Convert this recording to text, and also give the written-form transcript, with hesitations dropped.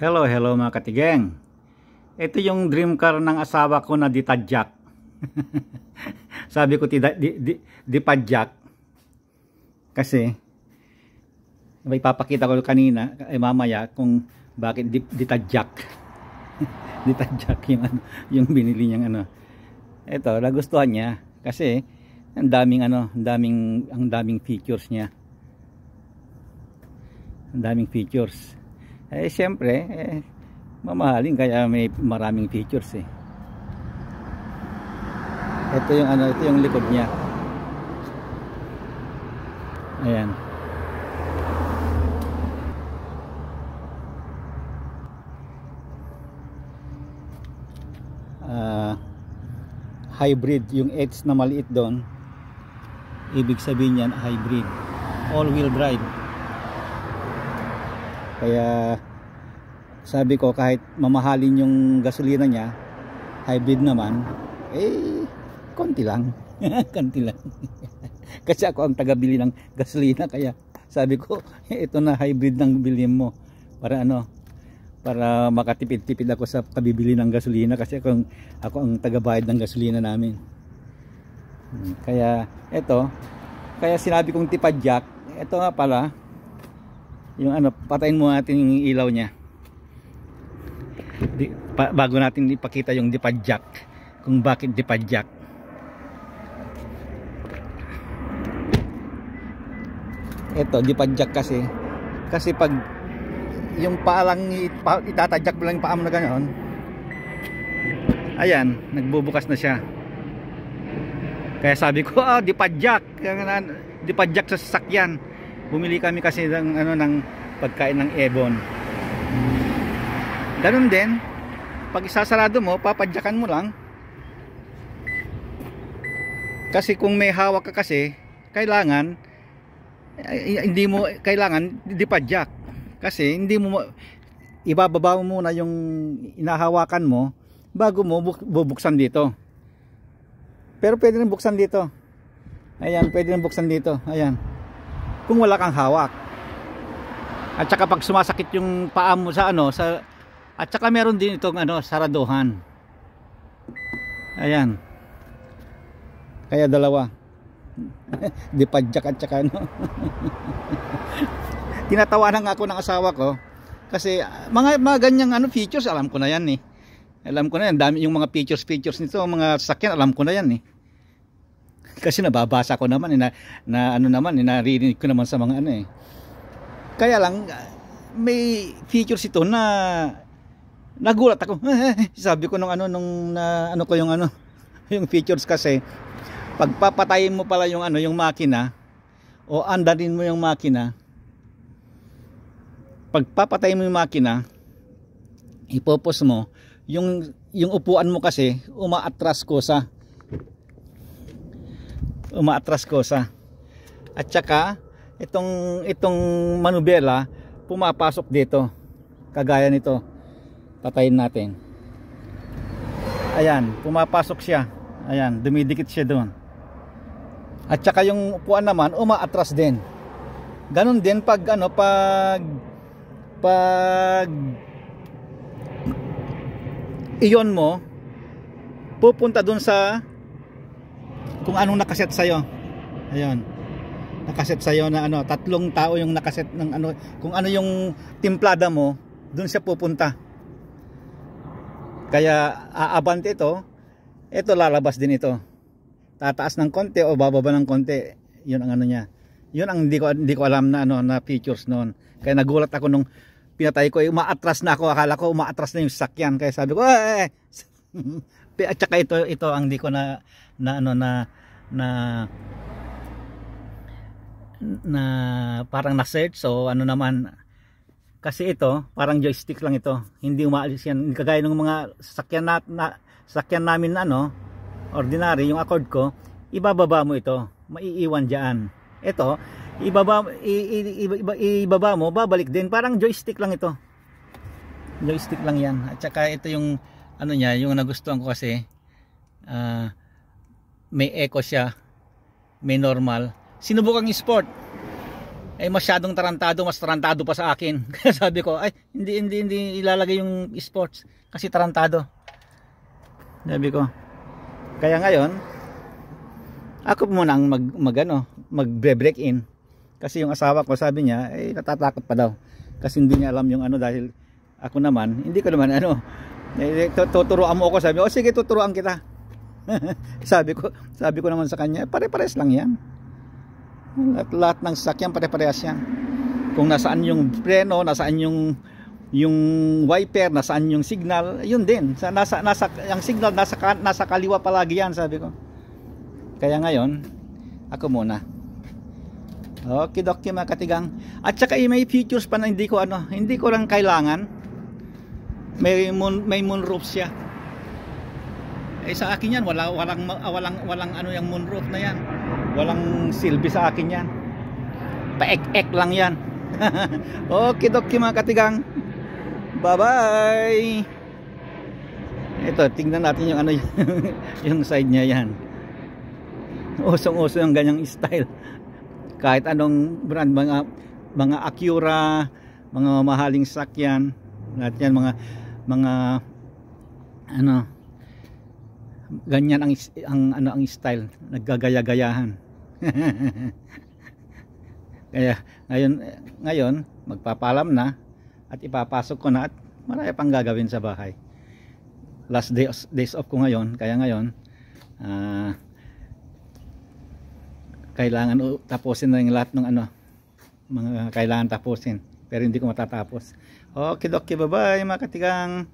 Hello, hello mga katigeng. Ito yung dream car ng asawa ko na ditajak. Sabi ko dipadjak. Kasi may papakita ko kanina mamaya kung bakit ditajak. Ditajak yung ano, yung binili niyang ano. Ito, nagustuhan niya kasi ang daming features niya. Ang daming features. Siyempre, mamahalin kaya may maraming features eh. Ito yung ano, ito yung likod niya. Ayan. Hybrid, yung X na maliit doon. Ibig sabihin yan, hybrid. All-wheel drive. Kaya sabi ko kahit mamahalin yung gasolina niya, hybrid naman, konti lang. Konti lang. Kasi ako ang tagabili ng gasolina, kaya sabi ko ito na hybrid ng bilhin mo para ano, para makatipid-tipid ako sa pabibili ng gasolina, kasi ako ang tagabayad ng gasolina namin. Kaya ito, kaya sinabi kong tipadjak. Ito nga pala yung ano, patayin mo natin yung ilaw niya bago natin ipakita yung dipadjak, kung bakit dipadjak. Ito dipadjak kasi pag yung paalang itatadyak mo lang yung paam na ganoon, ayan, nagbubukas na siya. Kaya sabi ko dipadjak sa sasakyan. Bumili kami kasi ng ano, ng pagkain ng Ebon. Ganun din, pag isasarado mo, papadyakan mo lang. Kasi kung may hawak ka kasi, kailangan hindi mo kailangan dipadjak. Kasi hindi mo ibababa mo muna yung inahawakan mo bago mo bubuksan dito. Pero pwede rin buksan dito. Ayan, pwede rin buksan dito. Ayan. Kung wala kang hawak. At saka pag sumasakit yung paa mo sa ano, at saka meron din itong ano, saraduhan. Ayan. Kaya dalawa. Dipadjak at saka ano. Tinatawanan ako ng asawa ko kasi mga ganyang ano features alam ko na yan eh. Alam ko na yan, dami yung mga features nito, mga sasakyan alam ko na yan eh. Kasi nababasa ko naman na ano naman, naririnig ko naman sa mga ano eh. Kaya lang may features ito na nagulat ako. Sabi ko nung ano ko yung ano, yung features kasi pagpapatayin mo pala yung ano, yung makina o andarin mo yung makina. Pagpapatayin mo yung makina, ipopos mo yung upuan mo kasi umaatras kosa. At saka itong manubela pumapasok dito. Kagaya nito. Patayin natin. Ayan, pumapasok siya. Ayan, dumidikit siya doon. At saka yung upuan naman umaatras din. Ganon din pag ano, pag iyon mo pupunta dun sa kung anong nakaset sa'yo. Ayan, nakaset sa'yo na ano, 3 tao yung nakaset ng ano, kung ano yung timplada mo, dun siya pupunta. Kaya aabante ito lalabas din ito, tataas ng konti o bababa ng konti. Yun ang ano niya, yun ang hindi ko alam na ano, na features noon. Kaya nagulat ako nung pinatay ko, umaatras na ako, akala ko umaatras na yung sasakyan, kaya sabi ko at saka ito ang hindi ko na parang na-search. So ano naman, kasi ito parang joystick lang ito, hindi umaalis yan, kagaya ng mga sasakyan namin na ano, ordinary, yung Accord ko, ibababa mo ito, maiiwan diyan. Ito ibaba mo, babalik din, parang joystick lang ito, joystick lang yan. At saka ito yung ano niya, yung nagustuhan ko kasi may eco siya, may normal. Sinubukang sport, ay masyadong tarantado, mas tarantado pa sa akin. Kaya sabi ko, ay hindi ilalagay yung sports kasi tarantado. Sabi ko. Kaya ngayon, ako muna ang magbre-break in. Kasi yung asawa ko sabi niya, ay natatakot pa daw. Kasi hindi niya alam yung ano, dahil ako naman, hindi ko naman ano, tuturuan mo ako, sabi, o sige tuturuan kita. sabi ko naman sa kanya, pare-pares lang yan. Lahat ng sasakyan pare-parehas yan. Kung nasaan yung preno, nasaan yung wiper, nasaan yung signal, yun din. Ang signal nasa kaliwa palagi yan, sabi ko. Kaya ngayon, ako muna. Okidoki mga katigang. At saka may features pa na hindi ko lang kailangan. May moonroof siya. Sa akin yan, walang ano yung moonroof na yan. Walang silbi sa akin yan. Paek-ek lang yan. Okidoki mga katigang. Bye-bye. Ito, tingnan natin yung ano yung side niya yan. Usong-uso yung ganyang style. Kahit anong brand, mga Acura, mga mahaling sakyan, lahat yan mga ano, ganyan ang style, naggagaya-gayahan. Kaya ngayon magpapalam na at ipapasok ko na at marami pang gagawin sa bahay. Last days off ko ngayon, kaya ngayon kailangan tapusin na yung lahat ng mga kailangan tapusin, pero hindi ko matatapos. Okay, bye bye mga katigang.